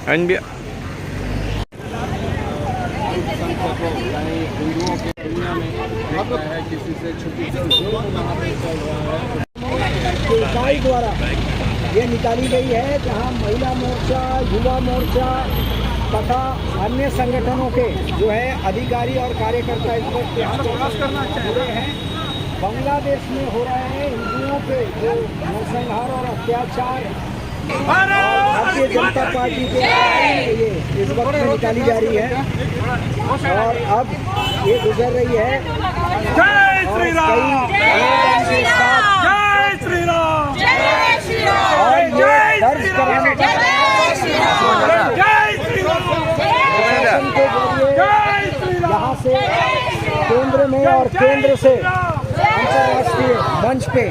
हिंदुओं की दुनिया में है किसी से छुट्टी इकाई द्वारा ये निकाली गई है, जहां महिला मोर्चा, युवा मोर्चा तथा अन्य संगठनों के जो है अधिकारी और कार्यकर्ता इस पर जुड़े हैं। बांग्लादेश में हो रहे हैं हिंदुओं पे जो नरसंहार और अत्याचार भारतीय जनता पार्टी के ये इस वक्त में निकाली जा रही है और अब ये गुजर रही है। जय श्री राम, जय श्री राम, जय श्री राम, जय श्री राम। और ये दर्ज कराने का जय श्री राम, प्रशासन के जरिए यहाँ से केंद्र में और केंद्र से अंतर्राष्ट्रीय मंच पे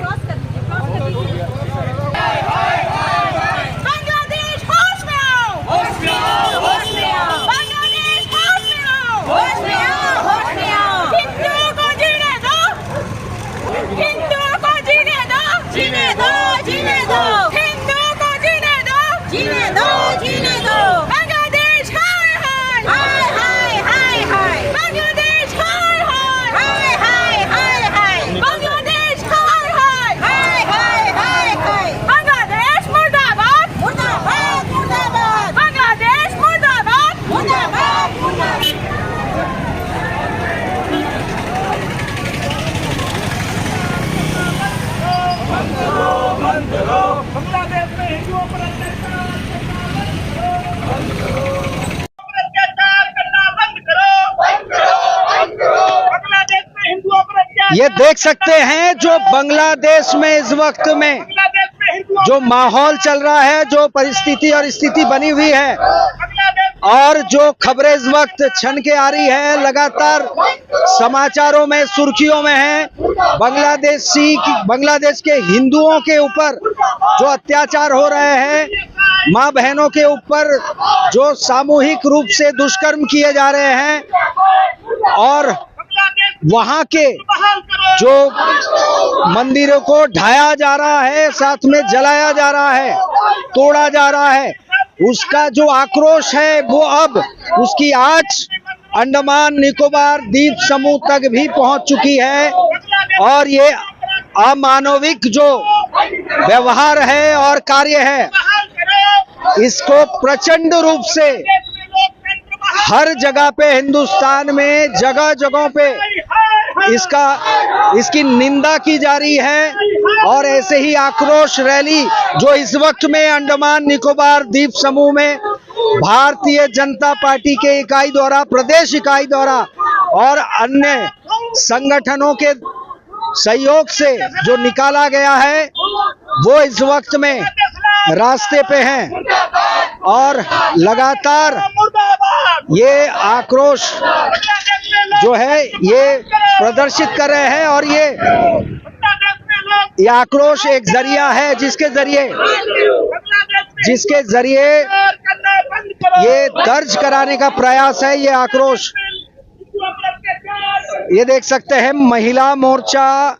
बांग्लादेश में हिंदुओं पर अत्याचार करना बंद करो, बांग्लादेश में हिंदुओं पर अत्याचार। ये देख सकते हैं जो बांग्लादेश में इस वक्त में बांग्लादेश में हिंदुओं जो माहौल चल रहा है, जो परिस्थिति और स्थिति बनी हुई है बांग्लादेश और जो खबरें इस वक्त छन के आ रही है, लगातार समाचारों में सुर्खियों में है। बांग्लादेश के हिंदुओं के ऊपर जो अत्याचार हो रहे हैं, माँ बहनों के ऊपर जो सामूहिक रूप से दुष्कर्म किए जा रहे हैं और वहाँ के जो मंदिरों को ढाया जा रहा है, साथ में जलाया जा रहा है, तोड़ा जा रहा है, उसका जो आक्रोश है वो अब उसकी आँच अंडमान निकोबार द्वीप समूह तक भी पहुंच चुकी है और ये अमानविक जो व्यवहार है और कार्य है, इसको प्रचंड रूप से हर जगह पे हिंदुस्तान में जगह जगहों पे इसकी निंदा की जा रही है। और ऐसे ही आक्रोश रैली जो इस वक्त में अंडमान निकोबार द्वीप समूह में भारतीय जनता पार्टी के इकाई द्वारा, प्रदेश इकाई द्वारा और अन्य संगठनों के सहयोग से जो निकाला गया है, वो इस वक्त में रास्ते पे हैं और लगातार ये आक्रोश जो है ये प्रदर्शित कर रहे हैं। और ये आक्रोश एक जरिया है जिसके जरिए ये दर्ज कराने का प्रयास है। ये आक्रोश ये देख सकते हैं, महिला मोर्चा,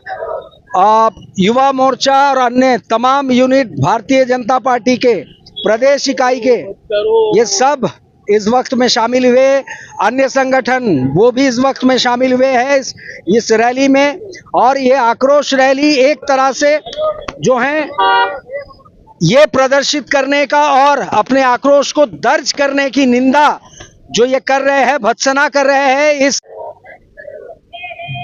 युवा मोर्चा और अन्य तमाम यूनिट भारतीय जनता पार्टी के प्रदेश इकाई के ये सब इस वक्त में शामिल हुए। अन्य संगठन वो भी इस वक्त में शामिल हुए हैं इस रैली में। और ये आक्रोश रैली एक तरह से जो है ये प्रदर्शित करने का और अपने आक्रोश को दर्ज करने की निंदा जो ये कर रहे हैं, भत्सना कर रहे हैं। इस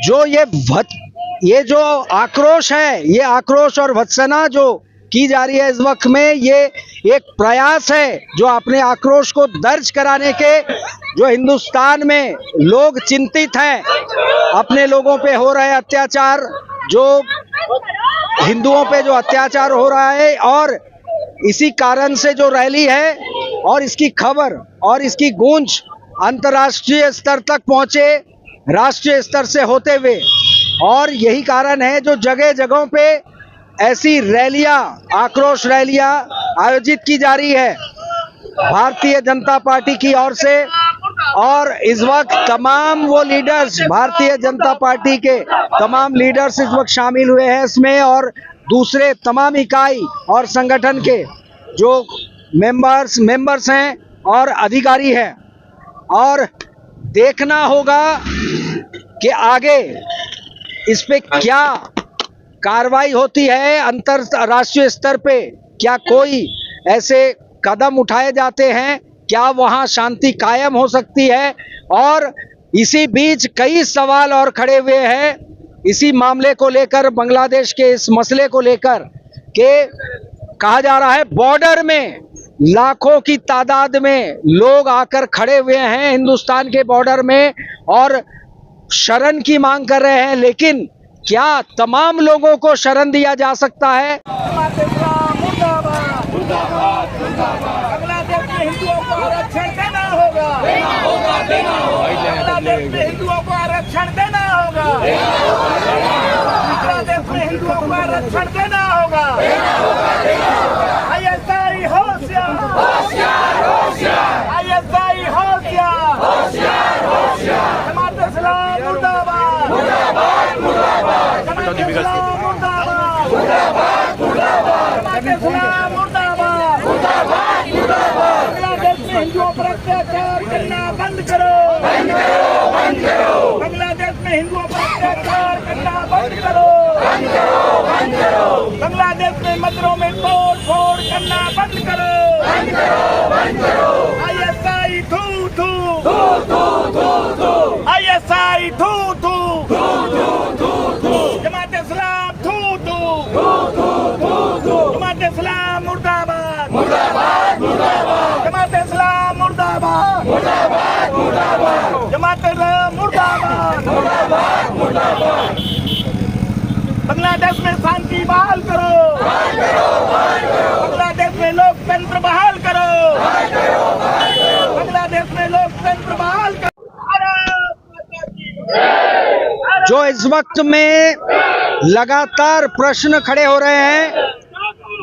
जो ये जो आक्रोश है, ये आक्रोश और भत्सना जो की जा रही है इस वक्त में, ये एक प्रयास है जो अपने आक्रोश को दर्ज कराने के, जो हिंदुस्तान में लोग चिंतित हैं अपने लोगों पे हो रहे अत्याचार, जो हिंदुओं पे जो अत्याचार हो रहा है, और इसी कारण से जो रैली है और इसकी खबर और इसकी गूंज अंतर्राष्ट्रीय स्तर तक पहुंचे, राष्ट्रीय स्तर से होते हुए। और यही कारण है जो जगह जगहों पे ऐसी रैलियां, आक्रोश रैलियां आयोजित की जा रही है भारतीय जनता पार्टी की ओर से। और इस वक्त तमाम वो लीडर्स, भारतीय जनता पार्टी के तमाम लीडर्स इस वक्त शामिल हुए हैं इसमें, और दूसरे तमाम इकाई और संगठन के जो मेंबर्स हैं और अधिकारी हैं, और देखना होगा कि आगे इस पे क्या कार्रवाई होती है। अंतरराष्ट्रीय स्तर पे क्या कोई ऐसे कदम उठाए जाते हैं, क्या वहां शांति कायम हो सकती है। और इसी बीच कई सवाल और खड़े हुए हैं इसी मामले को लेकर, बांग्लादेश के इस मसले को लेकर, के कहा जा रहा है बॉर्डर में लाखों की तादाद में लोग आकर खड़े हुए हैं हिंदुस्तान के बॉर्डर में और शरण की मांग कर रहे हैं। लेकिन क्या तमाम लोगों को शरण दिया जा सकता है? बांग्लादेश में हिंदुओं को आरक्षण देना होगा, बांग्लादेश में हिंदुओं को आरक्षण देना होगा, बांग्लादेश में हिंदुओं को आरक्षण देना होगा। ISI होशियार, ISI होशियार, जमात इस्लाम मुर्दाबाद, जमात इस्लाम मुर्दाबाद, जमात इस्लाम मुर्दाबाद। बांग्लादेश में हिंदुओं पर अत्याचार करना बंद करो, बांग्लादेश में हिंदुओं पर अत्याचार करना बंद करो, बांग्लादेश में मंदिरों में तोड़ फोड़ करना बंद करो, ISI थू थू, ISI थू थू, जमात इस्लाम थू थू, जमात इस्लाम मुर्दाबाद, जमात इस्लाम मुर्दाबाद, जमात इस्लाम मुर्दाबाद। बांग्लादेश में शांति बहाल करो, बांग्लादेश में लोकतंत्र बहाल करो, बांग्लादेश में लोकतंत्र बहाल करो। जो इस वक्त में लगातार प्रश्न खड़े हो रहे हैं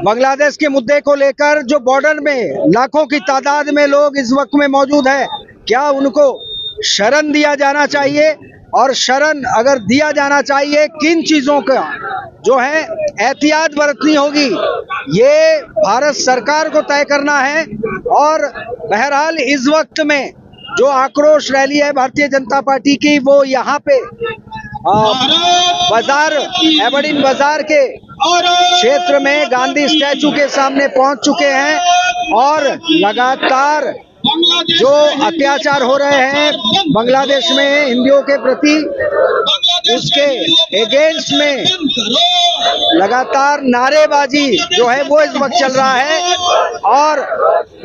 बांग्लादेश के मुद्दे को लेकर, जो बॉर्डर में लाखों की तादाद में लोग इस वक्त में मौजूद है, क्या उनको शरण दिया जाना चाहिए? और शरण अगर दिया जाना चाहिए, किन चीजों का जो है एहतियात बरतनी होगी, ये भारत सरकार को तय करना है। और बहरहाल इस वक्त में जो आक्रोश रैली है भारतीय जनता पार्टी की, वो यहाँ पे बाजार, एबरडीन बाजार के क्षेत्र में गांधी स्टैचू के सामने पहुंच चुके हैं और लगातार जो अत्याचार हो रहे हैं बांग्लादेश में हिंदुओं के प्रति, उसके अगेंस्ट में लगातार नारेबाजी जो है वो इस वक्त चल रहा है। और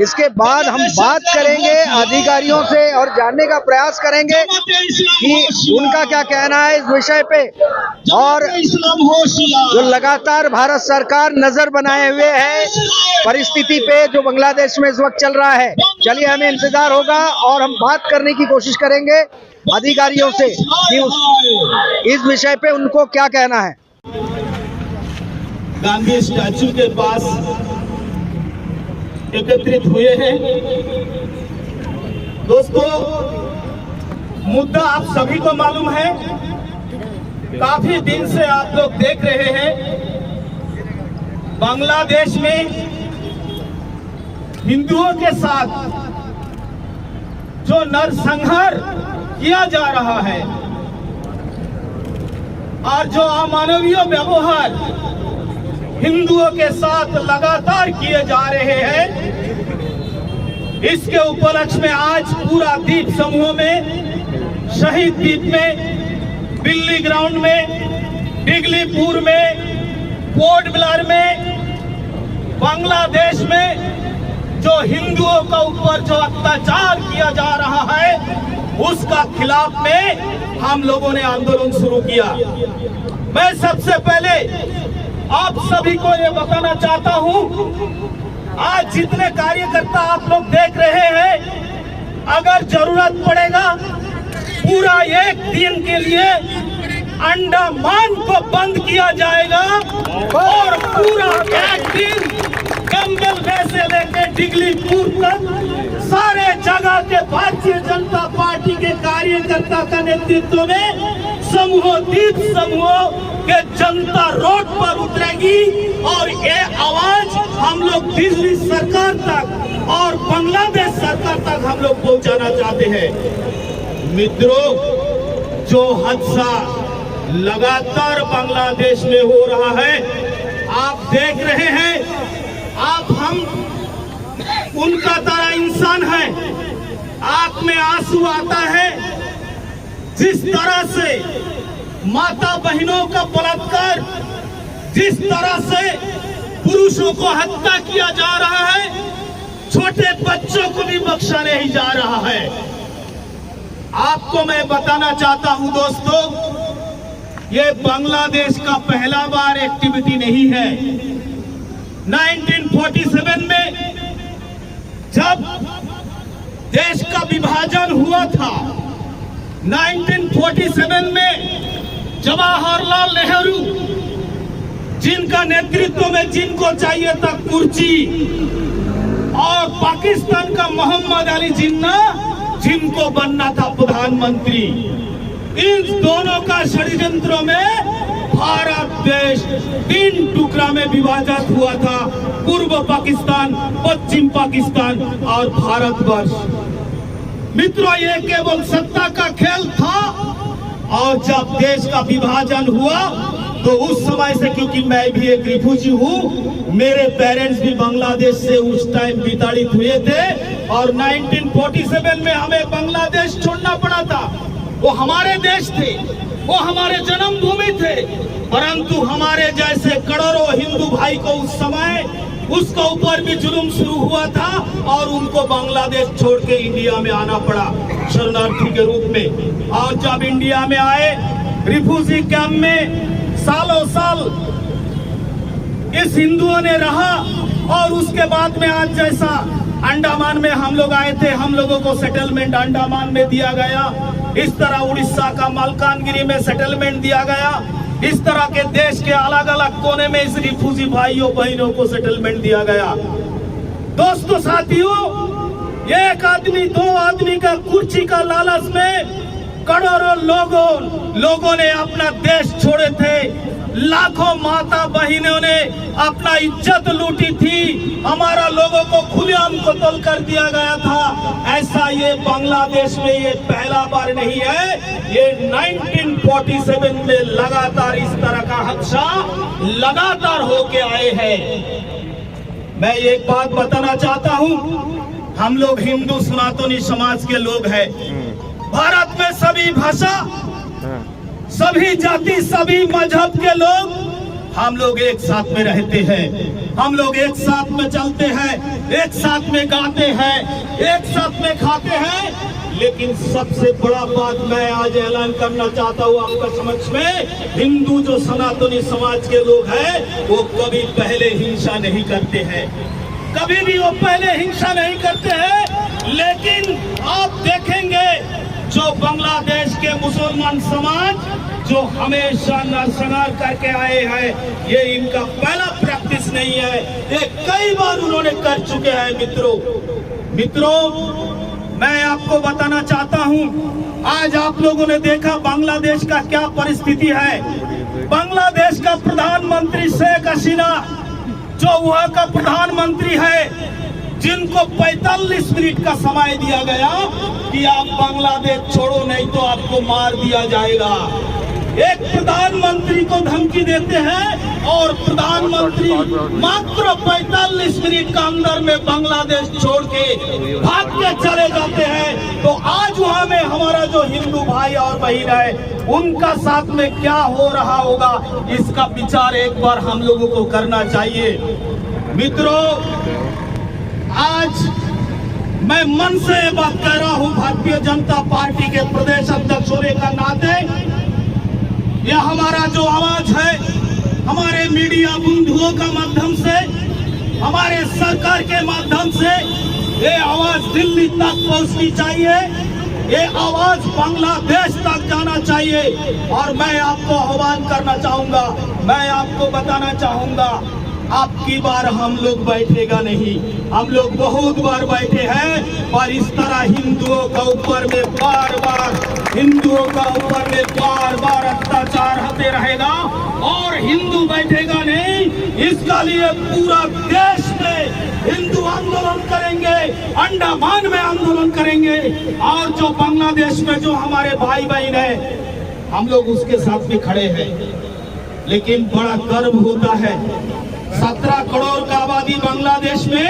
इसके बाद हम बात करेंगे अधिकारियों से और जानने का प्रयास करेंगे कि उनका क्या कहना है इस विषय पे, और जो लगातार भारत सरकार नजर बनाए हुए है परिस्थिति पे जो बांग्लादेश में इस वक्त चल रहा है। चलिए, हमें इंतजार होगा और हम बात करने की कोशिश करेंगे अधिकारियों से कि इस विषय पे उनको क्या कहना है। गांधी स्टैचू के पास एकत्रित हुए हैं। दोस्तों, मुद्दा आप सभी को मालूम है, काफी दिन से आप लोग देख रहे हैं बांग्लादेश में हिंदुओं के साथ जो नरसंहार किया जा रहा है और जो अमानवीय व्यवहार हिंदुओं के साथ लगातार किए जा रहे हैं, इसके उपलक्ष्य में आज पूरा द्वीप समूह में, शहीद द्वीप में, दिल्ली ग्राउंड में, डिगलीपुर में, पोर्ट ब्लेयर में, बांग्लादेश में जो हिंदुओं के ऊपर जो अत्याचार किया जा रहा है, उसका खिलाफ में हम लोगों ने आंदोलन शुरू किया। मैं सबसे पहले आप सभी को ये बताना चाहता हूं, आज जितने कार्यकर्ता आप लोग देख रहे हैं, अगर जरूरत पड़ेगा पूरा एक दिन के लिए अंडमान को बंद किया जाएगा और पूरा एक दिन कंबल से लेकर डिगलीपुर तक सारे जगह के भारतीय जनता पार्टी के कार्यकर्ता का नेतृत्व में समूह, द्वीप समूह कि जनता रोड पर उतरेगी और ये आवाज हम लोग दिल्ली सरकार तक और बांग्लादेश सरकार तक हम लोग पहुंचाना चाहते हैं। मित्रों, जो हादसा लगातार बांग्लादेश में हो रहा है, आप देख रहे हैं, आप हम उनका तरह इंसान है, आंख में आंसू आता है। जिस तरह से माता बहनों का बलात्कार, जिस तरह से पुरुषों को हत्या किया जा रहा है, छोटे बच्चों को भी बख्शा नहीं जा रहा है। आपको मैं बताना चाहता हूं दोस्तों, ये बांग्लादेश का पहला बार एक्टिविटी नहीं है। 1947 में जब देश का विभाजन हुआ था, 1947 में जवाहरलाल नेहरू, जिनका नेतृत्व में जिनको चाहिए था कुर्सी, और पाकिस्तान का मोहम्मद अली जिन्ना, जिनको बनना था प्रधानमंत्री, इन दोनों का षड्यंत्रों में भारत देश 3 टुकड़ा में विभाजित हुआ था। पूर्व पाकिस्तान, पश्चिम पाकिस्तान और भारतवर्ष। मित्रों, ये केवल सत्ता का खेल था। और जब देश का विभाजन हुआ तो उस समय से, क्योंकि मैं भी एक रिफ्यूजी हूँ, मेरे पेरेंट्स भी बांग्लादेश से उस टाइम विताड़ित हुए थे और 1947 में हमें बांग्लादेश छोड़ना पड़ा था। वो हमारे देश थे, वो हमारे जन्मभूमि थे, परंतु हमारे जैसे करोड़ों हिंदू भाई को उस समय उसके ऊपर भी जुल्म शुरू हुआ था और उनको बांग्लादेश छोड़ के इंडिया में आना पड़ा शरणार्थी के रूप में। और जब इंडिया में आए, रिफ्यूजी कैंप में सालों साल इस हिंदुओं ने रहा और उसके बाद में आज जैसा अंडमान में हम लोग आए थे, हम लोगों को सेटलमेंट अंडमान में दिया गया, इस तरह उड़ीसा का मलकानगिरी में सेटलमेंट दिया गया, इस तरह के देश के अलग अलग कोने में इस रिफ्यूजी भाइयों बहनों को सेटलमेंट दिया गया। दोस्तों, साथियों, एक आदमी, 2 आदमी का कुर्सी का लालच में करोड़ों लोगों ने अपना देश छोड़े थे। लाखों माता बहनों ने अपना इज्जत लूटी थी। हमारा लोगों को खुलेआम कत्ल कर दिया गया था। ऐसा ये बांग्लादेश में ये पहला बार नहीं है। ये 1947 में लगातार इस तरह का हादसा लगातार होके आए हैं। मैं एक बात बताना चाहता हूं, हम लोग हिंदू सनातनी समाज के लोग हैं। भारत में सभी भाषा, सभी जाति, सभी मजहब के लोग हम लोग एक साथ में रहते हैं। हम लोग एक साथ में चलते हैं, एक साथ में गाते हैं, एक साथ में खाते हैं। लेकिन सबसे बड़ा बात मैं आज ऐलान करना चाहता हूँ आपका समक्ष में, हिंदू जो सनातनी समाज के लोग हैं वो कभी पहले हिंसा नहीं करते हैं, कभी भी वो पहले हिंसा नहीं करते हैं। लेकिन आप देखेंगे जो बांग्लादेश के मुसलमान समाज जो हमेशा नरसंहार करके आए हैं, ये इनका पहला प्रैक्टिस नहीं है, ये कई बार उन्होंने कर चुके हैं। मित्रों, मैं आपको बताना चाहता हूं, आज आप लोगों ने देखा बांग्लादेश का क्या परिस्थिति है। बांग्लादेश का प्रधानमंत्री शेख हसीना, जो वहां का प्रधानमंत्री है, जिनको 45 मिनट का समय दिया गया कि आप बांग्लादेश छोड़ो नहीं तो आपको मार दिया जाएगा। एक प्रधानमंत्री को धमकी देते हैं और प्रधानमंत्री मात्र 45 मिनट का अंदर में बांग्लादेश छोड़ के भाग के चले जाते हैं। तो आज वहां में हमारा जो हिंदू भाई और बहन है, उनका साथ में क्या हो रहा होगा, इसका विचार एक बार हम लोगों को करना चाहिए। मित्रों, आज मैं मन से बात कर रहा हूं भारतीय जनता पार्टी के प्रदेश अध्यक्ष होने का नाते, यह हमारा जो आवाज है, हमारे मीडिया बंधुओं का माध्यम से, हमारे सरकार के माध्यम से ये आवाज दिल्ली तक पहुंचनी चाहिए, ये आवाज बांग्लादेश तक जाना चाहिए। और मैं आपको आह्वान करना चाहूंगा, मैं आपको बताना चाहूंगा, अब की बार हम लोग बैठेगा नहीं। हम लोग बहुत बार बैठे हैं, पर इस तरह हिंदुओं का ऊपर में बार बार अत्याचार होते रहेगा और हिंदू बैठेगा नहीं। इसका लिए पूरा देश में हिंदू आंदोलन करेंगे, अंडमान में आंदोलन करेंगे, और जो बांग्लादेश में जो हमारे भाई बहन है हम लोग उसके साथ भी खड़े हैं। लेकिन बड़ा गर्व होता है, 17 करोड़ का आबादी बांग्लादेश में,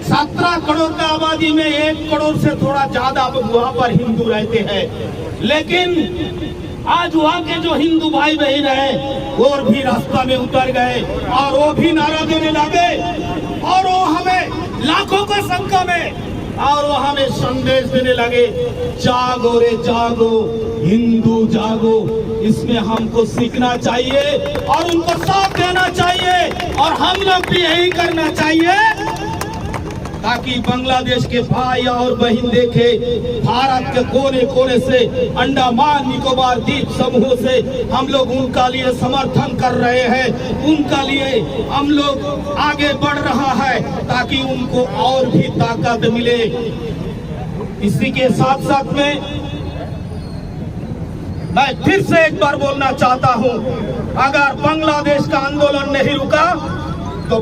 17 करोड़ का आबादी में 1 करोड़ से थोड़ा ज्यादा वहां पर हिंदू रहते हैं। लेकिन आज वहाँ के जो हिंदू भाई बहन है वो भी रास्ता में उतर गए और वो भी नारा देने लगे, और वो हमें लाखों की संख्या में और वो हमें संदेश देने लगे, जागो रे जागो हिंदू जागो। इसमें हमको सीखना चाहिए और उनको साथ देना चाहिए, और हम लोग भी यही करना चाहिए ताकि बांग्लादेश के भाई और बहन देखे भारत के कोने कोने से, अंडमान निकोबार द्वीप समूह से हम लोग उनका लिए समर्थन कर रहे हैं, उनका लिए हम लोग आगे बढ़ रहा है ताकि उनको और भी ताकत मिले। इसी के साथ साथ में मैं फिर से एक बार बोलना चाहता हूं, अगर बांग्लादेश का आंदोलन नहीं रुका तो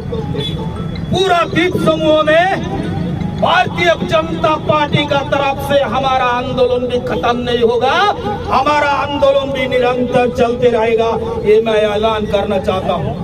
पूरा द्वीप समूह में भारतीय जनता पार्टी का तरफ से हमारा आंदोलन भी खत्म नहीं होगा, हमारा आंदोलन भी निरंतर चलते रहेगा। ये मैं ऐलान करना चाहता हूं।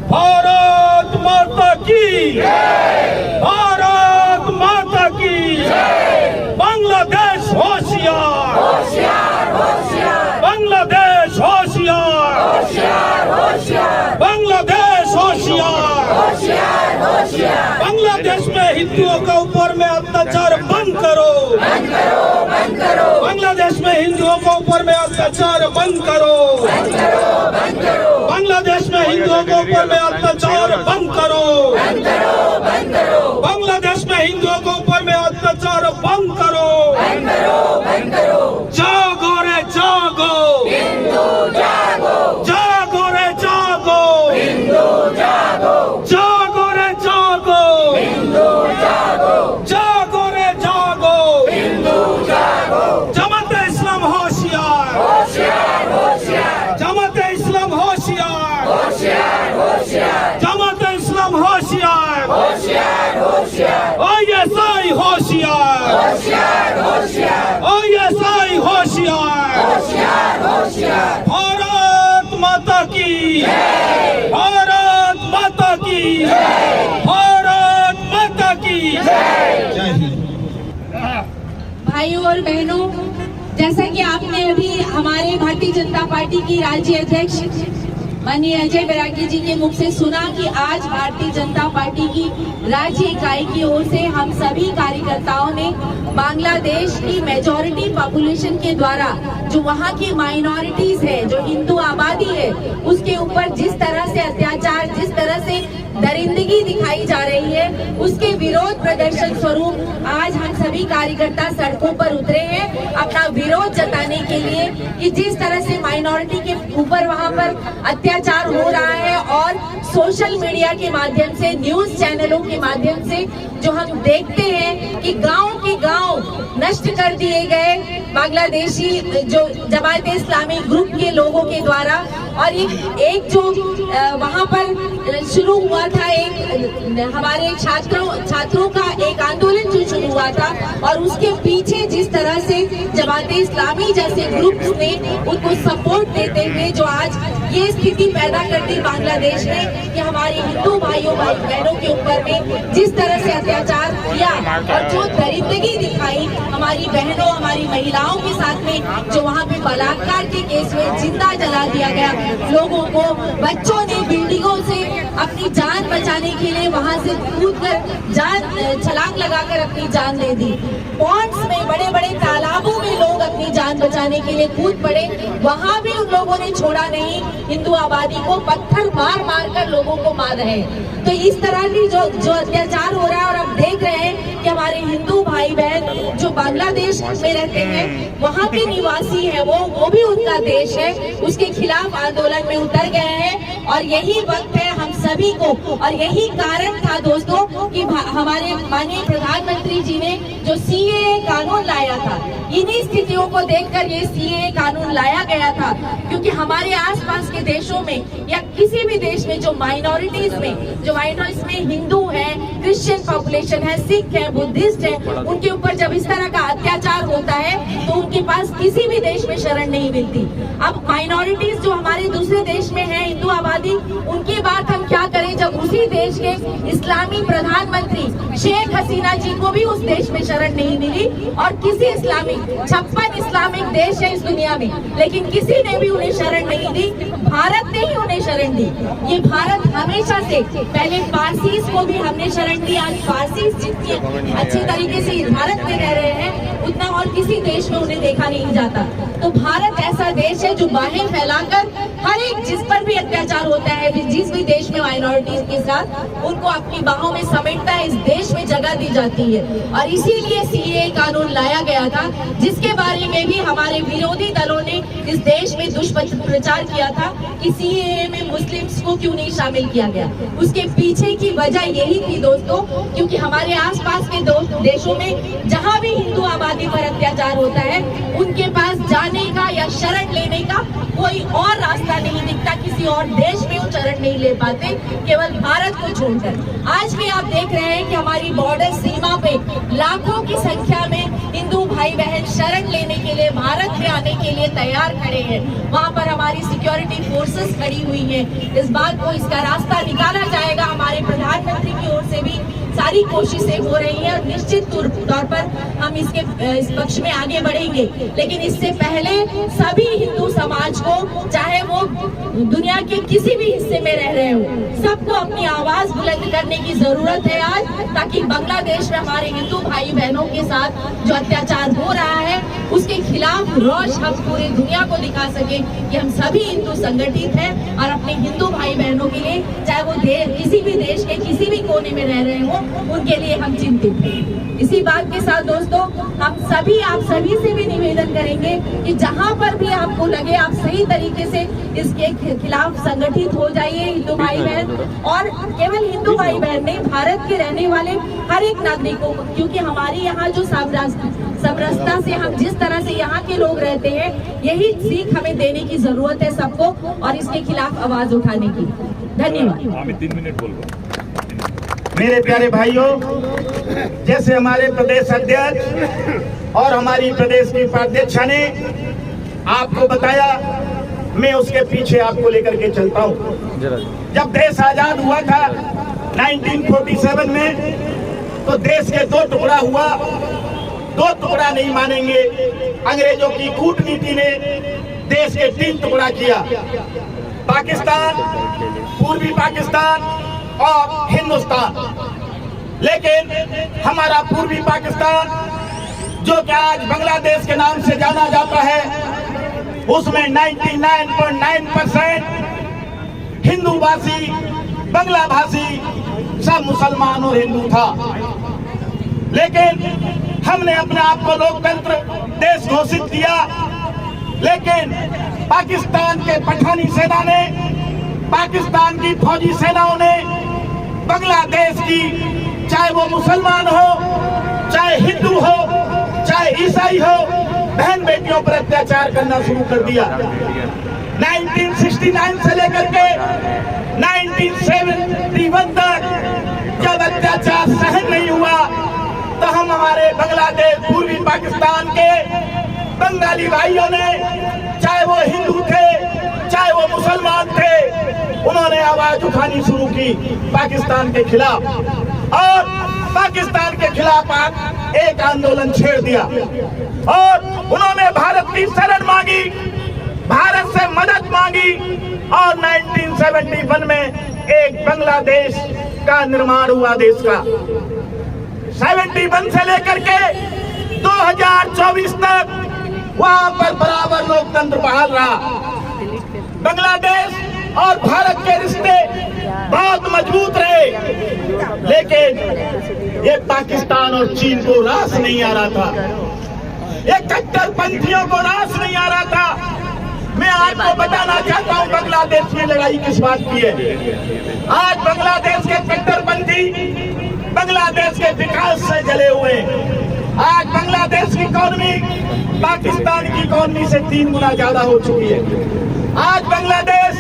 भारत माता की जय, भारत माता की जय। बांग्लादेश होशियार, होशियार, होशियार। बांग्लादेश होशियार, होशियार, होशियार। बांग्लादेश होशियार, होशियार, होशियार। बांग्लादेश में हिंदुओं का ऊपर में अत्याचार बंद करो, बंद करो, बंद करो। बांग्लादेश में हिंदुओं के ऊपर में अत्याचार बंद करो, बंद करो, बंद करो। बांग्लादेश में हिंदुओं के ऊपर में अत्याचार बंद करो, बंद करो, बंद करो। बांग्लादेश में हिंदुओं के ऊपर में अत्याचार बंद करो, बंद करो, बंद करो। जागो रे जागो हिंदू जागो, जागो रे जागो हिंदू जागो, जागो रे जागो हिंदू जागो, जागो रे जागो हिंदू जागो। जमाते इस्लाम होशियार, होशियार, होशियार। जमाते इस्लाम होशियार, होशियार, होशियार। जमाते इस्लाम होशियार, होशियार, होशियार। आईएसआई होशियार, होशियार, होशियार। आईएसआई होशियार, होशियार, होशियार। भारत माता की जय, भारत माता की जय, भारत माता की जय। जय हिंद। भाइयों और बहनों, जैसा कि आपने अभी हमारे भारतीय जनता पार्टी की राज्य अध्यक्ष माननीय अजय बैरागी जी के मुख से सुना कि आज भारतीय जनता पार्टी की राज्य इकाई की ओर से हम सभी कार्यकर्ताओं ने बांग्लादेश की मेजॉरिटी पॉपुलेशन के द्वारा जो वहाँ की माइनॉरिटीज है, जो हिंदू आबादी है, उसके ऊपर जिस तरह से अत्याचार, जिस तरह से दरिंदगी दिखाई जा रही है, उसके विरोध प्रदर्शन स्वरूप आज हम सभी कार्यकर्ता सड़कों पर उतरे हैं अपना विरोध जताने के लिए कि जिस तरह से माइनॉरिटी के ऊपर वहाँ पर अत्याचार हो रहा है और सोशल मीडिया के माध्यम से, न्यूज चैनलों के माध्यम से जो हम देखते हैं कि गांव के गांव नष्ट कर दिए गए बांग्लादेशी जो जमात इस्लामी ग्रुप के लोगों के द्वारा, और एक जो वहां पर शुरू हुआ था, एक हमारे छात्रों का एक आंदोलन जो शुरू हुआ था, और उसके पीछे जिस तरह से जमात इस्लामी जैसे ग्रुप्स ने उनको सपोर्ट देते हुए जो आज ये स्थिति पैदा कर दी बांग्लादेश ने कि हमारे हिंदू भाइयों बहनों के ऊपर में जिस तरह से अत्याचार किया और जो दरिंदगी दिखाई हमारी बहनों, हमारी महिलाओं के साथ में, जो वहाँ पे बलात्कार के केस में जिंदा जला दिया गया लोगों को, बच्चों ने बिल्डिंगों से अपनी जान बचाने के लिए वहाँ से कूदकर छलांग लगाकर अपनी जान दे दी। पॉन्ड्स में, बड़े बड़े तालाबों में लोग अपनी जान बचाने के लिए कूद पड़े, वहाँ भी उन लोगों ने छोड़ा नहीं, हिंदू आबादी को पत्थर मार मार कर लोगों को मार रहे हैं। तो इस तरह की जो अत्याचार हो रहा है, और अब देख रहे हैं कि हमारे हिंदू भाई बहन जो बांग्लादेश में रहते हैं, वहाँ के निवासी है, वो भी उनका देश है, उसके खिलाफ आंदोलन में उतर गए हैं। और यही वक्त है हम सभी को, और यही कारण था दोस्तों कि हमारे माननीय प्रधानमंत्री जी ने जो सीएए कानून लाया था, इन्हीं स्थितियों को देखकर ये सीएए कानून लाया गया था। क्योंकि हमारे आसपास के देशों में या किसी भी देश में जो माइनॉरिटीज में हिंदू है, क्रिश्चियन पॉपुलेशन है, सिख है, बुद्धिस्ट है, उनके ऊपर जब इस तरह का अत्याचार होता है तो उनके पास किसी भी देश में शरण नहीं मिलती। अब माइनॉरिटीज जो हमारे दूसरे देश में है, हिंदू आबादी, उनकी बात हम क्या करें जब उसी देश के इस्लामी प्रधानमंत्री शेख हसीना जी को भी उस देश में शरण नहीं मिली। और किसी 56 इस्लामिक देश है इस दुनिया में, लेकिन किसी ने भी उन्हें शरण नहीं दी, भारत ने ही उन्हें शरण दी। ये भारत हमेशा से, पहले पारसीज को भी हमने शरण दी, आज पारसीज जितनी अच्छी तरीके से भारत में रह रहे हैं उतना और किसी देश में उन्हें देखा नहीं जाता। तो भारत ऐसा देश है जो बाहें फैलाकर हर एक जिस पर भी अत्याचार होता है, जिस भी देश में माइनॉरिटीज के साथ, उनको अपनी बाहों में समेटता है, इस देश में जगह दी जाती है। और इसीलिए सीएए कानून लाया गया था, जिसके बारे में भी हमारे विरोधी दलों ने इस देश में दुष्प्रचार किया था कि सीएए में मुस्लिम्स को क्यों नहीं शामिल किया गया। उसके पीछे की वजह यही थी दोस्तों, क्योंकि हमारे आसपास के देशों में जहां भी हिंदू आबादी पर अत्याचार होता है, उनके पास जाने का या शरण लेने का कोई और रास्ता नहीं दिखता, किसी और देश में वो शरण नहीं ले पाते, केवल भारत को छोड़कर। आज भी आप देख रहे हैं कि हमारी बॉर्डर सीमा पे लाखों की संख्या में हिंदू भाई बहन शरण लेने के लिए, भारत में आने के लिए तैयार खड़े हैं। वहाँ पर हमारी सिक्योरिटी फोर्सेस खड़ी हुई हैं। इस बात को, इसका रास्ता निकाला जाएगा। हमारे प्रधानमंत्री की ओर से भी सारी कोशिशें हो रही हैं और निश्चित तौर पर हम इस पक्ष में आगे बढ़ेंगे। लेकिन इससे पहले सभी हिंदू समाज को, चाहे वो दुनिया के किसी भी हिस्से में रह रहे हो, सबको अपनी आवाज बुलंद करने की जरूरत है आज, ताकि बांग्लादेश में हमारे हिंदू भाई बहनों के साथ जो अत्याचार हो रहा है उसके खिलाफ रोष हम पूरी दुनिया को दिखा सके कि हम सभी हिंदू संगठित हैं और अपने हिंदू भाई बहनों के लिए, चाहे वो किसी भी देश के किसी भी कोने में रह रहे हो, उनके लिए हम चिंतित हैं। इसी बात के साथ दोस्तों, हम सभी, आप सभी से भी निवेदन करेंगे कि जहां पर भी आपको लगे, आप सही तरीके से इसके खिलाफ संगठित हो जाइए हिंदू भाई बहन। और केवल हिंदू भाई बहन नहीं, भारत के रहने वाले हर एक नागरिकों को, क्योंकि हमारी यहाँ जो समरसता से हम जिस तरह से यहाँ के लोग रहते हैं, यही सीख हमें देने की जरूरत है सबको, और इसके खिलाफ आवाज उठाने की। धन्यवाद। 3 मिनट बोल रहा हूं। मेरे प्यारे भाइयों, जैसे हमारे प्रदेश अध्यक्ष और हमारी प्रदेश की उपाध्यक्षा ने आपको बताया, मैं उसके पीछे आपको लेकर के चलता हूँ। जब देश आजाद हुआ था 1947 में, तो देश के 2 टुकड़ा हुआ। 2 टुकड़ा नहीं मानेंगे, अंग्रेजों की कूटनीति ने देश के 3 टुकड़ा किया, पाकिस्तान, पूर्वी पाकिस्तान और हिंदुस्तान। लेकिन हमारा पूर्वी पाकिस्तान, जो कि आज बांग्लादेश के नाम से जाना जाता है, उसमें 99.9% हिंदूभाषी, बांग्ला भाषी, सब मुसलमान और हिंदू था। लेकिन हमने अपने आप को लोकतंत्र देश घोषित किया, लेकिन पाकिस्तान के पठानी सेना ने, पाकिस्तान की फौजी सेनाओं ने बांग्लादेश की, चाहे वो मुसलमान हो, चाहे हिंदू हो, चाहे ईसाई हो, बहन बेटियों पर अत्याचार करना शुरू कर दिया। 1969 से लेकर के 1971 तक जब अत्याचार सहन नहीं हुआ, तो हम हमारे बांग्लादेश, पूर्वी पाकिस्तान के बंगाली भाइयों ने, चाहे वो हिंदू थे, चाहे वो मुसलमान थे, उन्होंने आवाज उठानी शुरू की पाकिस्तान के खिलाफ, और पाकिस्तान के खिलाफ एक आंदोलन छेड़ दिया और उन्होंने भारत की शरण मांगी, भारत से मदद मांगी, और 1971 में एक बांग्लादेश का निर्माण हुआ देश का। 71 से लेकर के 2024 तक वहां पर बराबर लोकतंत्र बहाल रहा। बांग्लादेश और भारत के रिश्ते बहुत मजबूत रहे, लेकिन ये पाकिस्तान और चीन को रास नहीं आ रहा था। ये कट्टरपंथियों को रास नहीं आ रहा था। मैं आपको बताना चाहता हूं बांग्लादेश में लड़ाई किस बात की है। आज बांग्लादेश के कट्टरपंथी बांग्लादेश के विकास से जले हुए हैं। आज बांग्लादेश की इकॉनमी पाकिस्तान की इकॉनमी से 3 गुना ज्यादा हो चुकी है। आज बांग्लादेश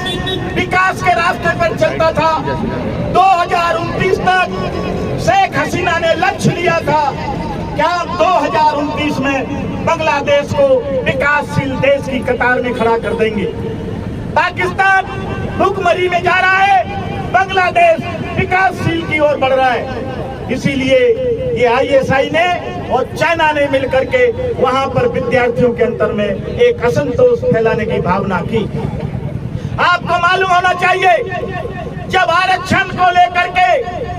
विकास के रास्ते पर चलता था। 2029 तक शेख हसीना ने लक्ष्य लिया था क्या 2029 में बांग्लादेश को विकासशील देश की कतार में खड़ा कर देंगे। पाकिस्तान भुखमरी में जा रहा है, बांग्लादेश विकासशील की ओर बढ़ रहा है। इसीलिए ये ISI ने और चाइना ने मिलकर के वहां पर विद्यार्थियों के अंतर में एक असंतोष फैलाने की भावना की। आपको मालूम होना चाहिए, जब आरक्षण को लेकर के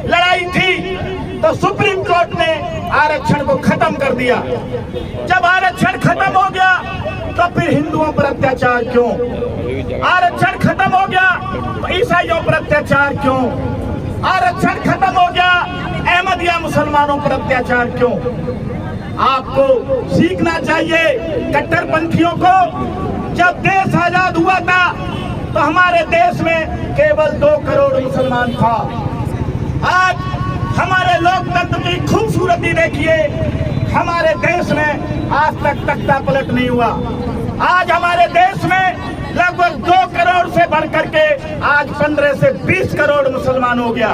लड़ाई थी तो सुप्रीम कोर्ट ने आरक्षण को खत्म कर दिया। जब आरक्षण खत्म हो गया तो फिर हिंदुओं पर अत्याचार क्यों? आरक्षण खत्म हो गया तो ईसाइयों पर अत्याचार क्यों? आरक्षण खत्म हो गया अहमदिया मुसलमानों पर अत्याचार क्यों? आपको सीखना चाहिए कट्टरपंथियों को। जब देश आजाद हुआ था तो हमारे देश में केवल 2 करोड़ मुसलमान था। आज हमारे लोकतंत्र की खूबसूरती देखिए, हमारे देश में आज तक तख्ता पलट नहीं हुआ। आज हमारे देश में लगभग 2 करोड़ से बढ़कर के आज 15 से 20 करोड़ मुसलमान हो गया,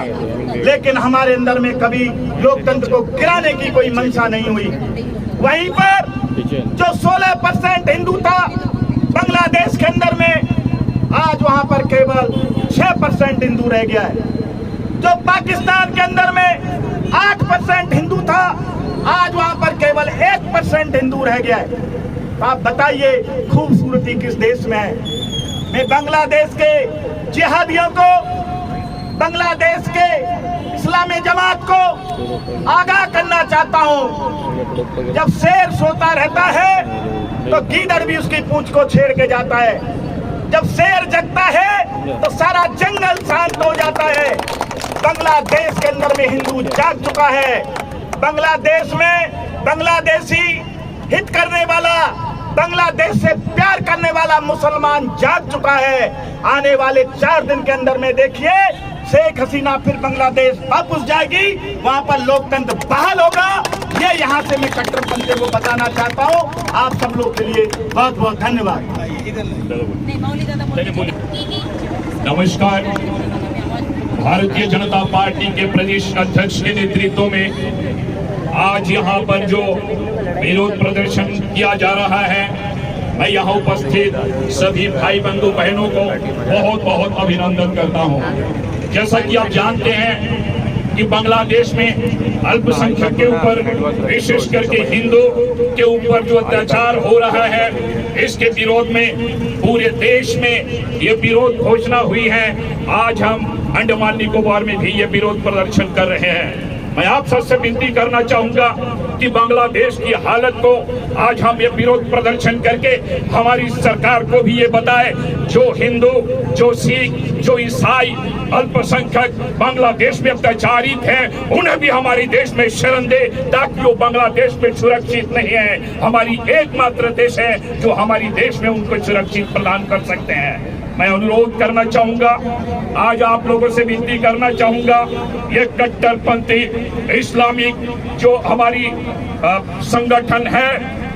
लेकिन हमारे अंदर में कभी लोकतंत्र को गिराने की कोई मंशा नहीं हुई। वहीं पर जो 16% हिंदू था बांग्लादेश के अंदर में, आज वहां पर केवल 6% हिंदू रह गया है। जो पाकिस्तान के अंदर में 8% हिंदू था, आज वहां पर केवल 1% हिंदू रह गया है। तो आप बताइए खूबसूरती किस देश में है? मैं बांग्लादेश के जिहादियों को, बांग्लादेश के इस्लामी जमात को आगाह करना चाहता हूं। जब शेर सोता रहता है तो गीदड़ भी उसकी पूंछ को छेड़ के जाता है। जब शेर जगता है तो सारा जंगल शांत हो जाता है। बांग्लादेश के अंदर में हिंदू जाग चुका है। बांग्लादेश में बांग्लादेशी हित करने वाला, बांग्लादेश से प्यार करने वाला मुसलमान जाग चुका है। आने वाले 4 दिन के अंदर में देखिए शेख हसीना फिर बांग्लादेश वापस जाएगी, वहां पर लोकतंत्र बहाल होगा। ये यहाँ से मैं कट्टरपंथी को बताना चाहता हूँ। आप सब लोग के लिए बहुत बहुत धन्यवाद। नमस्कार। भारतीय जनता पार्टी के प्रदेश अध्यक्ष के नेतृत्व में आज यहाँ पर जो विरोध प्रदर्शन किया जा रहा है, मैं यहाँ उपस्थित सभी भाई बंधु बहनों को बहुत बहुत अभिनंदन करता हूँ। जैसा कि आप जानते हैं कि बांग्लादेश में अल्पसंख्यक के ऊपर, विशेष करके हिंदू के ऊपर जो अत्याचार हो रहा है, इसके विरोध में पूरे देश में ये विरोध घोषणा हुई है। आज हम अंडमान निकोबार में भी ये विरोध प्रदर्शन कर रहे हैं। मैं आप सबसे विनती करना चाहूंगा कि बांग्लादेश की हालत को आज हम ये विरोध प्रदर्शन करके हमारी सरकार को भी ये बताए, जो हिंदू, जो सिख, जो ईसाई, अल्पसंख्यक बांग्लादेश में अत्याचारित हैं, उन्हें भी हमारे देश में शरण दे, ताकि वो बांग्लादेश में सुरक्षित नहीं है। हमारी एकमात्र देश है जो हमारी देश में उनको सुरक्षित प्रदान कर सकते हैं। मैं अनुरोध करना चाहूंगा, आज आप लोगों से विनती करना चाहूंगा, ये कट्टरपंथी इस्लामिक जो हमारी संगठन है,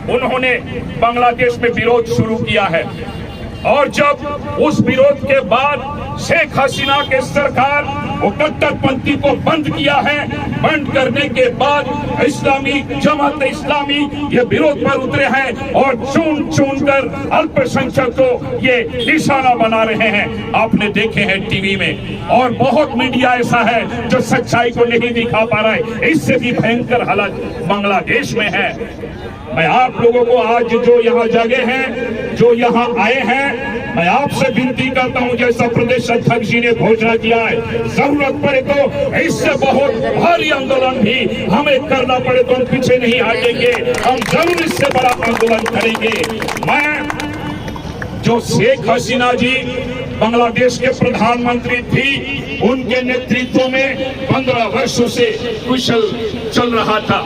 उन्होंने बांग्लादेश में विरोध शुरू किया है। और जब उस विरोध के बाद शेख हसीना के सरकार वो कट्टरपंथी को बंद किया है, बंद करने के बाद इस्लामी जमात इस्लामी ये विरोध पर उतरे हैं और चुन चुन कर अल्पसंख्यक को ये निशाना बना रहे हैं। आपने देखे हैं टीवी में, और बहुत मीडिया ऐसा है जो सच्चाई को नहीं दिखा पा रहा है। इससे भी भयंकर हालत बांग्लादेश में है। मैं आप लोगों को आज जो यहाँ जगह हैं, जो यहाँ आए हैं, मैं आपसे विनती करता हूँ, जैसा प्रदेश अध्यक्ष जी ने घोषणा किया है, जरूरत पड़े तो इससे बहुत भारी आंदोलन भी हमें करना पड़े तो हम पीछे नहीं हटेंगे, हम जरूर इससे बड़ा आंदोलन करेंगे। मैं जो शेख हसीना जी बांग्लादेश के प्रधानमंत्री थी, उनके नेतृत्व में 15 वर्षों से कुशल चल रहा था।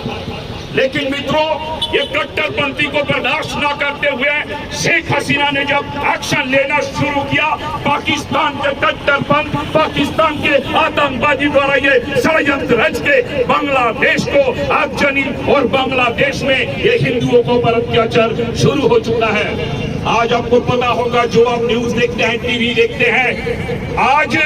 लेकिन मित्रों, ये कट्टरपंथी को बर्दाश्त न करते हुए शेख हसीना ने जब एक्शन लेना शुरू किया, पाकिस्तान के कट्टरपंथ, पाकिस्तान के आतंकवादी द्वारा ये षड्यंत्र रच के बांग्लादेश को आगजनी और बांग्लादेश में ये हिंदुओं को पर अत्याचार शुरू हो चुका है। आज आपको पता होगा, जो आप न्यूज देखते हैं, टीवी देखते हैं, आज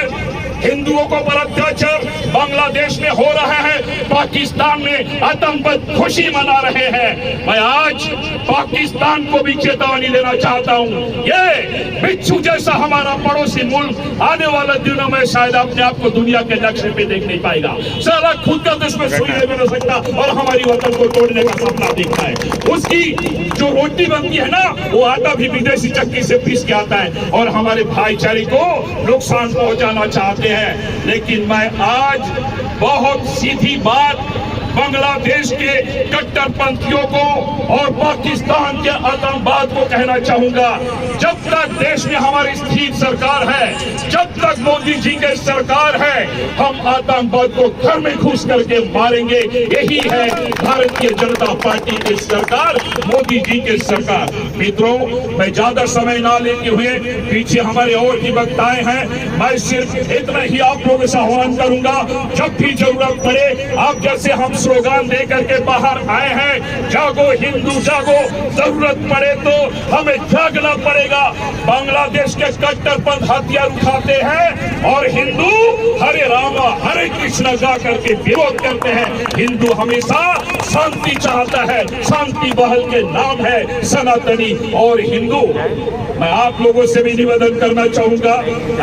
हिंदुओं को पर अत्याचार बांग्लादेश में हो रहा है, पाकिस्तान में आतंकवादी खुशी मना रहे हैं। मैं आज पाकिस्तान को भी चेतावनी देना चाहता हूं, ये बिच्छू जैसा हमारा पड़ोसी मुल्क आने वाले दिनों में शायद अपने आप को दुनिया के नक्शे पे देख नहीं पाएगा। साला खुद का दुश्मन सुई नहीं बन सकता और हमारी वतन को तोड़ने का सपना देखता है। उसकी जो रोटी बनती है ना, वो आटा भी विदेशी चक्की से पीस के आता है और हमारे भाईचारे को नुकसान पहुंचाना चाहते हैं। लेकिन मैं आज बहुत सीधी बात बांग्लादेश के कट्टरपंथियों को और पाकिस्तान के आतंकवाद को कहना चाहूंगा, जब तक देश में हमारी स्थिर सरकार है, जब तक मोदी जी की सरकार है, हम आतंकवाद को घर में घुस करके मारेंगे। यही है भारतीय जनता पार्टी की सरकार, मोदी जी की सरकार। मित्रों, मैं ज्यादा समय ना लेते हुए, पीछे हमारे और भी वक्ताएं हैं, मैं सिर्फ इतना ही आप लोगों से आह्वान करूंगा, जब भी जरूरत पड़े, आप जैसे हम स्लोगान दे करके बाहर आए हैं, जागो हिंदू जागो, जरूरत पड़े तो हमें जागना पड़ेगा। बांग्लादेश के कट्टरपंथ हथियार उठाते हैं और हिंदू हरे रामा हरे कृष्णा गा करके विरोध करते हैं। हिंदू हमेशा शांति चाहता है, शांति बहल के नाम है सनातनी और हिंदू। मैं आप लोगों से भी निवेदन करना चाहूंगा,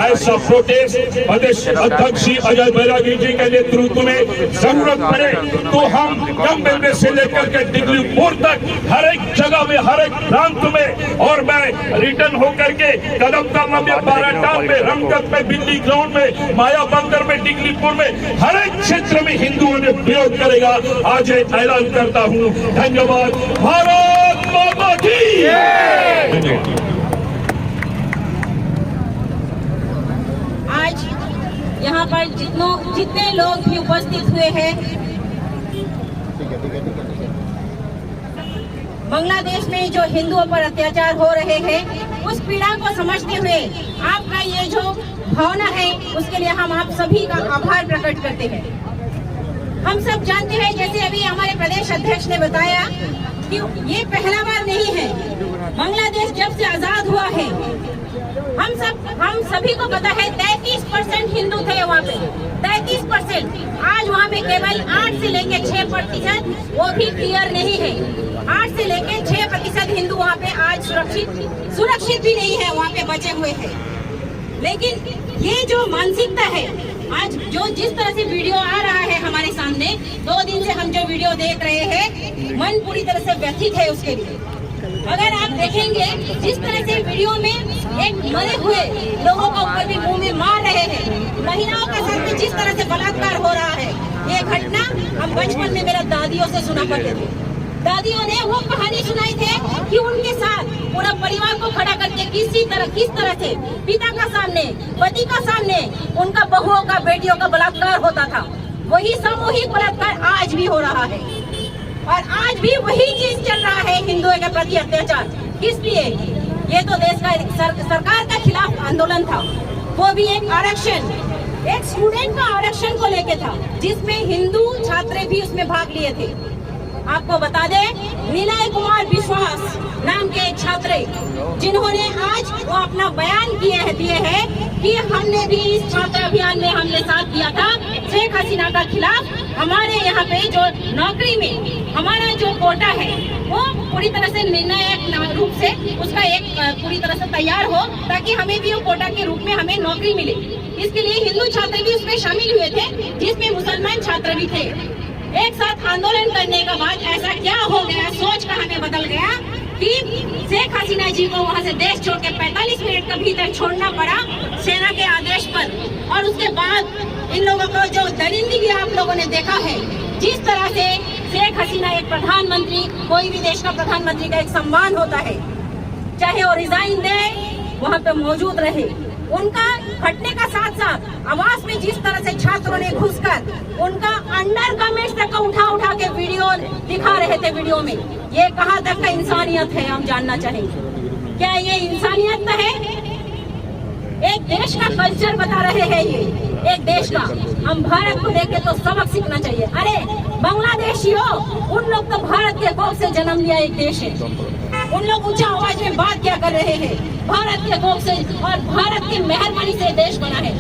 ऐसा प्रोटेस्ट प्रदेश अध्यक्ष अजय बैरागी जी के नेतृत्व में जरूरत पड़े तो हम कम्बे से लेकर के डिगलीपुर तक हर एक जगह में, हर एक प्रांत में, और मैं रिटर्न होकर के कदमताला में, बाराटाल में, रंगत में, बिल्ली ग्राउंड में, माया बंदर में, डिगलीपुर में, हर एक क्षेत्र में हिंदुओं ने विरोध करेगा। आज ऐलान करता हूँ। धन्यवाद। भारत माता की जय। आज यहाँ पर जितने लोग भी उपस्थित हुए हैं, बांग्लादेश में जो हिंदुओं पर अत्याचार हो रहे हैं, उस पीड़ा को समझते हुए आपका ये जो भावना है, उसके लिए हम आप सभी का आभार प्रकट करते हैं। हम सब जानते हैं, जैसे अभी हमारे प्रदेश अध्यक्ष ने बताया, कि ये पहला बार नहीं है। बांग्लादेश जब से आजाद हुआ है, हम सभी को पता है 33% हिंदू थे वहाँ पे, 33%। आज वहाँ पे केवल 8 से लेके 6%, वो भी क्लियर नहीं है। 8 से लेके 6% हिंदू वहाँ पे आज सुरक्षित भी नहीं है, वहाँ पे बचे हुए हैं। लेकिन ये जो मानसिकता है, आज जो जिस तरह से वीडियो आ रहा है हमारे सामने, 2 दिन से हम जो वीडियो देख रहे हैं, मन पूरी तरह से व्यथित है उसके लिए। अगर आप देखेंगे, जिस तरह से वीडियो में एक मरे हुए लोगों का ऊपर भी मुंह में मार रहे हैं, महिलाओं के साथ में जिस तरह से बलात्कार हो रहा है, ये घटना हम बचपन में मेरा दादियों से सुना करते थे। दादियों ने वो कहानी सुनाई थे कि उनके साथ पूरा परिवार को खड़ा करके किस तरह से पिता का सामने, पति का सामने उनका बहुओं का, बेटियों का बलात्कार होता था। वही सामूहिक बलात्कार आज भी हो रहा है और आज भी वही चीज चल रहा है, हिंदुओं के प्रति अत्याचार। किस लिए? ये तो देश का सरकार का खिलाफ आंदोलन था, वो भी एक आरक्षण, एक स्टूडेंट का आरक्षण को लेके था, जिसमें हिंदू छात्र भी उसमें भाग लिए थे। आपको बता दें, विनय कुमार विश्वास नाम के एक छात्र, जिन्होंने आज वो अपना बयान दिए हैं कि हमने भी इस छात्र अभियान में हमने साथ दिया था शेख हसीना का खिलाफ। हमारे यहाँ पे जो नौकरी में हमारा जो कोटा है, वो पूरी तरह से निर्णायक रूप से उसका एक पूरी तरह से तैयार हो, ताकि हमें भी वो कोटा के रूप में हमें नौकरी मिले। इसके लिए हिंदू छात्र भी उसमें शामिल हुए थे, जिसमें मुसलमान छात्र भी थे। एक साथ आंदोलन करने के बाद ऐसा क्या हो गया, सोच का हमें बदल गया कि शेख हसीना जी को वहां से देश छोड़ के 45 मिनट के भीतर छोड़ना पड़ा सेना के आदेश पर। और उसके बाद इन लोगों को जो दरिंदगी आप लोगों ने देखा है, जिस तरह से शेख हसीना एक प्रधानमंत्री, कोई भी देश का प्रधानमंत्री का एक सम्मान होता है, चाहे वो रिजाइन दे, वहाँ पे मौजूद रहे, उनका घटने का साथ साथ आवास में जिस तरह से छात्रों ने घुसकर उनका अंडर गारमेंट्स तक का उठा के वीडियो दिखा रहे थे वीडियो में, ये कहाँ तक का इंसानियत है हम जानना चाहेंगे। क्या ये इंसानियत है? एक देश का कल्चर बता रहे हैं ये, एक देश का। हम भारत को देख के तो सबक सीखना चाहिए। अरे बांग्लादेशियों, उन लोग तो भारत के कोख से जन्म लिया एक देश है, उन लोग ऊंचा आवाज में बात क्या कर रहे हैं, भारत के कोख से और भारत की मेहरबानी से देश बना है।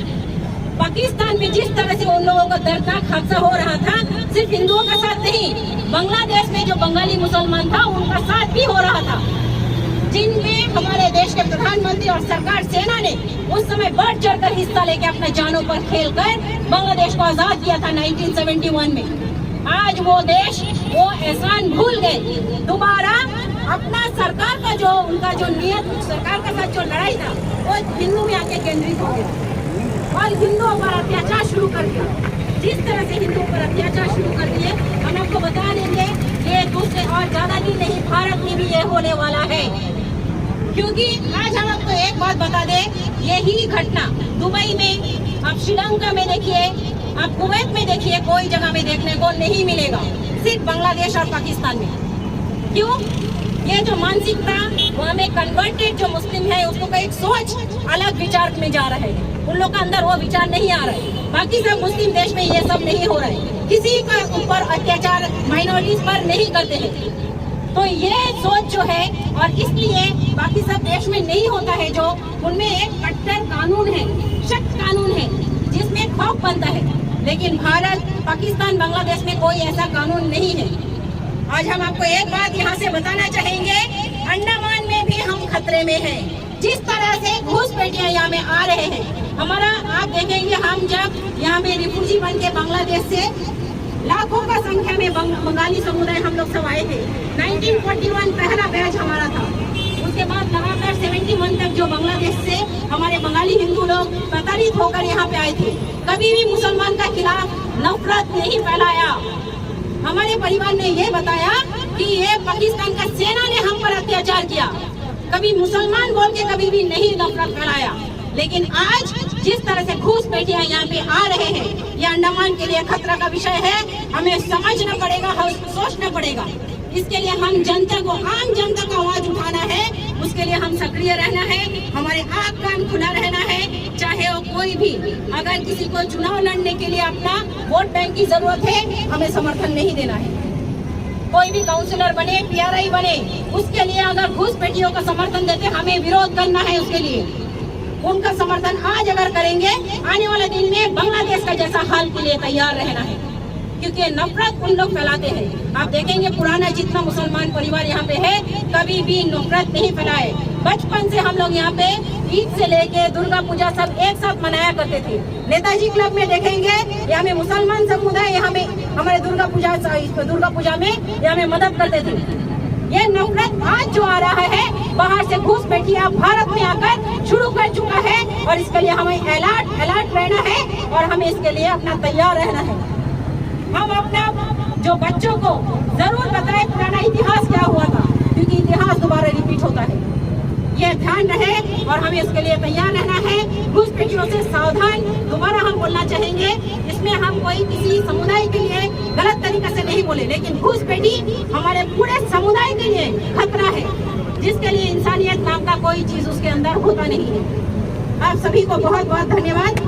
पाकिस्तान में जिस तरह से उन लोगों का दर्दनाक हादसा हो रहा था, सिर्फ हिंदुओं का साथ नहीं, बांग्लादेश में जो बंगाली मुसलमान था उनका साथ भी हो रहा था, जिनमें हमारे देश के प्रधानमंत्री और सरकार सेना ने उस समय बढ़ चढ़कर हिस्सा लेके अपने जानों पर खेलकर बांग्लादेश को आजाद किया था 1971 में। आज वो देश वो एहसान भूल गए, दोबारा अपना सरकार का जो उनका जो नियत, सरकार के साथ जो लड़ाई था वो हिंदू में आके केंद्रित हो गया और हिंदुओं पर अत्याचार शुरू कर दिया। जिस तरह से हिंदुओं पर अत्याचार शुरू कर दिए, हम आपको बता देंगे ये दूसरे और ज्यादा दिन नहीं, भारत में भी ये होने वाला है। क्योंकि आज हम आपको एक बात बता दें, यही घटना दुबई में, आप श्रीलंका में देखिए, आप कुवैत में देखिए, कोई जगह में देखने को नहीं मिलेगा, सिर्फ बांग्लादेश और पाकिस्तान में। क्यों? ये जो मानसिकता वहाँ में कन्वर्टेड जो मुस्लिम है उसको का एक सोच अलग विचार में जा रहा है, उन लोग का अंदर वो विचार नहीं आ रहा है। बाकी सब मुस्लिम देश में ये सब नहीं हो रहा है, किसी का ऊपर अत्याचार माइनॉरिटीज पर नहीं करते हैं। तो ये सोच जो है, और इसलिए बाकी सब देश में नहीं होता है, जो उनमें एक कट्टर कानून है, सख्त कानून है जिसमें खौफ बनता है। लेकिन भारत, पाकिस्तान, बांग्लादेश में कोई ऐसा कानून नहीं है। आज हम आपको एक बात यहाँ से बताना चाहेंगे, अंडमान में भी हम खतरे में हैं। जिस तरह से घुसपैठियाँ यहाँ में आ रहे हैं, हमारा आप देखेंगे, हम जब यहाँ में रिफ्यूजी बन के बांग्लादेश से लाखों का संख्या में बंगाली समुदाय हम लोग सब आए थे। 1941 पहला बैच हमारा था, उसके बाद लगातार 71 तक जो बांग्लादेश से हमारे बंगाली हिंदू लोग प्रताड़ित होकर यहाँ पे आए थे। कभी भी मुसलमान का खिलाफ नफरत नहीं फैलाया। हमारे परिवार ने ये बताया कि ये पाकिस्तान का सेना ने हम पर अत्याचार किया, कभी मुसलमान बोल के कभी भी नहीं नफरत फैलाया। लेकिन आज जिस तरह से घुसपैठियाँ यहाँ पे आ रहे हैं, ये अंडमान के लिए खतरा का विषय है। हमें समझना पड़ेगा, सोचना पड़ेगा। इसके लिए हम जनता को, आम जनता को आवाज उठाना है, उसके लिए हम सक्रिय रहना है, हमारे आँख कान खुला रहना है। चाहे वो कोई भी, अगर किसी को चुनाव लड़ने के लिए अपना वोट बैंक की जरूरत है, हमें समर्थन नहीं देना है। कोई भी काउंसिलर बने, PRI बने, उसके लिए अगर घुसपैठियों का समर्थन देते, हमें विरोध करना है उसके लिए। उनका समर्थन आज अगर करेंगे, आने वाले दिन में बांग्लादेश का जैसा हाल के लिए तैयार रहना है, क्योंकि नफरत उन लोग फैलाते हैं। आप देखेंगे पुराना जितना मुसलमान परिवार यहाँ पे है, कभी भी नफरत नहीं फैलाए। बचपन से हम लोग यहाँ पे ईद से लेके दुर्गा पूजा सब एक साथ मनाया करते थे। नेताजी क्लब में देखेंगे, यहाँ में मुसलमान समुदाय यहाँ में हमारे दुर्गा पूजा में यहाँ में मदद करते थे। ये नफरत आज जो आ रहा है, बाहर से घुसपैठियाँ भारत में आकर शुरू कर चुका है, और इसके लिए हमें अलर्ट रहना है और हमें इसके लिए अपना तैयार रहना है। हम अपना जो बच्चों को जरूर बताएं पुराना इतिहास क्या हुआ था, क्योंकि इतिहास दोबारा रिपीट होता है। ये ध्यान रहे और हमें इसके लिए तैयार रहना है। घुसपैठियों से सावधान, दोबारा हम बोलना चाहेंगे। इसमें हम कोई किसी समुदाय के लिए गलत तरीके से नहीं बोले, लेकिन घुसपैठी हमारे पूरे समुदाय के लिए खतरा है, जिसके लिए इंसानियत नाम का कोई चीज उसके अंदर होता नहीं है। आप सभी को बहुत बहुत धन्यवाद।